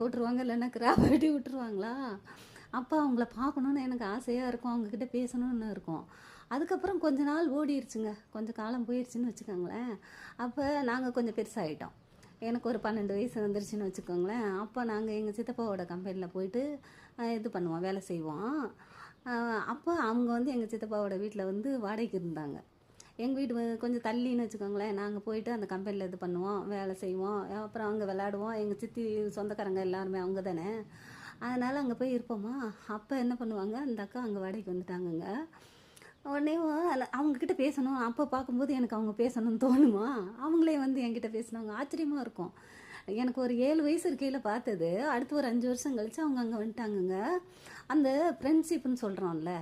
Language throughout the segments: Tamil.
விட்டுருவாங்க, இல்லைன்னா கிராவட்டி விட்டுருவாங்களா? அப்போ அவங்கள பார்க்கணுன்னு எனக்கு ஆசையாக இருக்கும். அவங்கக்கிட்ட பேசணுன்னு இருக்கும். அதுக்கப்புறம் கொஞ்ச நாள் ஓடிருச்சுங்க. கொஞ்சம் காலம் போயிருச்சுன்னு வச்சுக்கோங்களேன். அப்போ நாங்கள் கொஞ்சம் பெருசாகிட்டோம். எனக்கு ஒரு 12 வயசு வந்துருச்சுன்னு வச்சுக்கோங்களேன். அப்போ நாங்கள் எங்கள் சித்தப்பாவோட கம்பெனியில் போயிட்டு இது பண்ணுவோம், வேலை செய்வோம். அப்போ அவங்க வந்து எங்கள் சித்தப்பாவோட வீட்டில் வந்து வாடகைக்கு இருந்தாங்க. எங்கள் வீடு கொஞ்சம் தள்ளின்னு வச்சுக்கோங்களேன். நாங்கள் போயிட்டு அந்த கம்பெனியில் இது பண்ணுவோம், வேலை செய்வோம். அப்புறம் அங்கே விளாடுவோம். எங்கள் சித்தி சொந்தக்காரங்க எல்லாருமே அவங்க தானே. அதனால் அங்கே போய் இருப்போமா. அப்போ என்ன பண்ணுவாங்க, அந்த அக்கா அங்கே வாடகைக்கு வந்துட்டாங்கங்க. உடனே அவங்கக்கிட்ட பேசணும். அப்போ பார்க்கும்போது எனக்கு அவங்க பேசணும்னு தோணுமா, அவங்களே வந்து என்கிட்ட பேசினாங்க. ஆச்சரியமாக இருக்கும். எனக்கு ஒரு 7 வயசு இருக்கையில் பார்த்தது, அடுத்து ஒரு 5 வருஷம் கழித்து அவங்க அங்கே வந்துட்டாங்கங்க. அந்த ஃப்ரெண்ட்ஷிப்னு சொல்கிறோம்ல,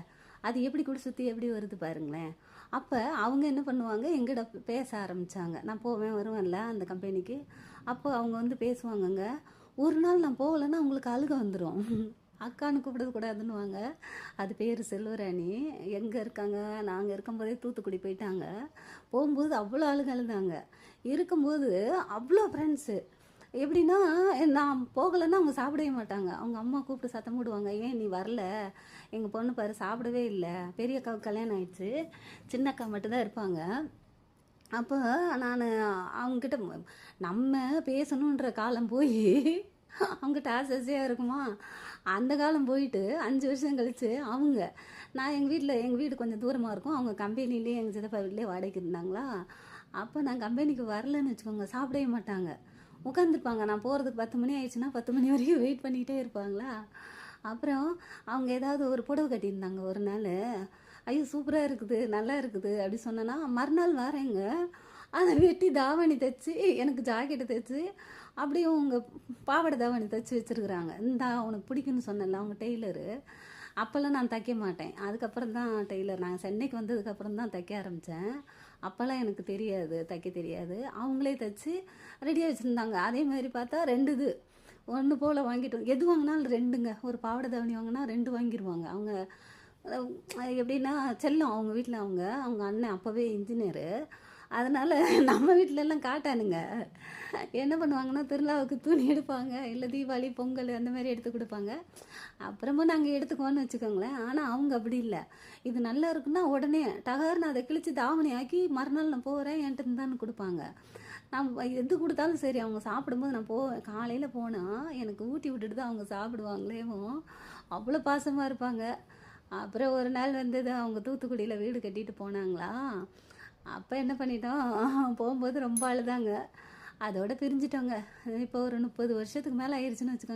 அது எப்படி கூட சுற்றி எப்படி வருது பாருங்களேன். அப்போ அவங்க என்ன பண்ணுவாங்க, எங்கிட்ட பேச ஆரம்பித்தாங்க. நான் போவேன் வருவேன்ல அந்த கம்பெனிக்கு. அப்போ அவங்க வந்து பேசுவாங்கங்க. ஒரு நாள் நான் போகலைன்னா அவங்களுக்கு அழுக வந்துடும். அக்கான்னு கூப்பிடக்கூடாதுன்னுவாங்க. அது பேர் செல்வராணி. எங்கே இருக்காங்க, நாங்கள் இருக்கும்போதே தூத்துக்குடி போயிட்டாங்க. போகும்போது அவ்வளோ அழுதாங்க. இருக்கும்போது அவ்வளோ ஃப்ரெண்ட்ஸு. எப்படின்னா, நான் போகலைன்னா அவங்க சாப்பிடவே மாட்டாங்க. அவங்க அம்மா கூப்பிட்டு சத்தம் போடுவாங்க, ஏன் நீ வரல, எங்கள் பொண்ணு பாரு சாப்பிடவே இல்லை. பெரிய அக்காவுக்கு கல்யாணம் ஆயிடுச்சு, சின்ன அக்கா மட்டும்தான் இருப்பாங்க. அப்போ நான் அவங்கக்கிட்ட நம்ம பேசணுன்ற காலம் போய் அவங்ககிட்ட ஆசையாக இருக்குமா, அந்த காலம் போயிட்டு 5 வருஷம் கழித்து அவங்க நான் எங்கள் வீடு கொஞ்சம் தூரமாக இருக்கும். அவங்க கம்பெனிலேயே எங்கள் சித்தப்பா வீட்லேயே வாடகைக்கு இருந்தாங்களா. அப்போ நான் கம்பெனிக்கு வரலன்னு வச்சுக்கோங்க, சாப்பிடவே மாட்டாங்க. உட்காந்துருப்பாங்க. நான் போகிறதுக்கு 10 மணி ஆயிடுச்சுன்னா 10 மணி வரைக்கும் வெயிட் பண்ணிகிட்டே இருப்பாங்களா. அப்புறம் அவங்க ஏதாவது ஒரு புடவை கட்டியிருந்தாங்க ஒரு நாள். ஐயோ சூப்பராக இருக்குது, நல்லா இருக்குது அப்படி சொன்னேன்னா, மறுநாள் வரேங்க, அதை வெட்டி தாவணி தைச்சி எனக்கு ஜாக்கெட்டு தைச்சி அப்படியே உங்கள் பாவாடை தாவணி தைச்சி வச்சுருக்குறாங்க. இந்தா உனக்கு பிடிக்குன்னு சொன்னேன்ல அவங்க டெய்லரு. அப்போல்லாம் நான் தைக்க மாட்டேன். அதுக்கப்புறம் தான் டெய்லர், நான் சென்னைக்கு வந்ததுக்கப்புறம் தான் தைக்க ஆரம்பித்தேன். அப்போல்லாம் எனக்கு தெரியாது, தைக்க தெரியாது. அவங்களே தைச்சி ரெடியாக வச்சுருந்தாங்க. அதே மாதிரி பார்த்தா 2 இது ஒன்று போல் வாங்கிட்டோம். எது வாங்கினாலும் 2ங்க. ஒரு பாவாடை தாவணி வாங்கினா 2 வாங்கிடுவாங்க. அவங்க எப்படின்னா செல்லம் அவங்க வீட்டில். அவங்க அண்ணன் அப்போவே இன்ஜினியரு. அதனால் நம்ம வீட்டிலலாம் காட்டானுங்க. என்ன பண்ணுவாங்கன்னா, திருவிழாவுக்கு துணி எடுப்பாங்க, இல்லை தீபாவளி பொங்கல் அந்த மாதிரி எடுத்து கொடுப்பாங்க. அப்புறமா நாங்கள் எடுத்துக்குவோன்னு வச்சுக்கோங்களேன். ஆனால் அவங்க அப்படி இல்லை. இது நல்லா இருக்குன்னா உடனே டகார்னு அதை கிழித்து தாவணி ஆக்கி மறுநாள் நான் போகிறேன் என்கிட்ட இருந்தான்னு கொடுப்பாங்க. நான் எது கொடுத்தாலும் சரி, அவங்க சாப்பிடும்போது நான் போவேன். காலையில் போனால் எனக்கு ஊட்டி விட்டுட்டு தான் அவங்க சாப்பிடுவாங்களேவும். அவ்வளோ பாசமாக இருப்பாங்க. அப்புறம் ஒரு நாள் வந்தது, அவங்க தூத்துக்குடியில் வீடு கட்டிட்டு போனாங்களா. அப்போ என்ன பண்ணிட்டோம், போகும்போது ரொம்ப அழுதாங்க. அதோட பிரிஞ்சிட்டோங்க. இப்போ ஒரு 30 வருஷத்துக்கு மேலே ஆயிடுச்சுன்னு வச்சுக்கோங்க.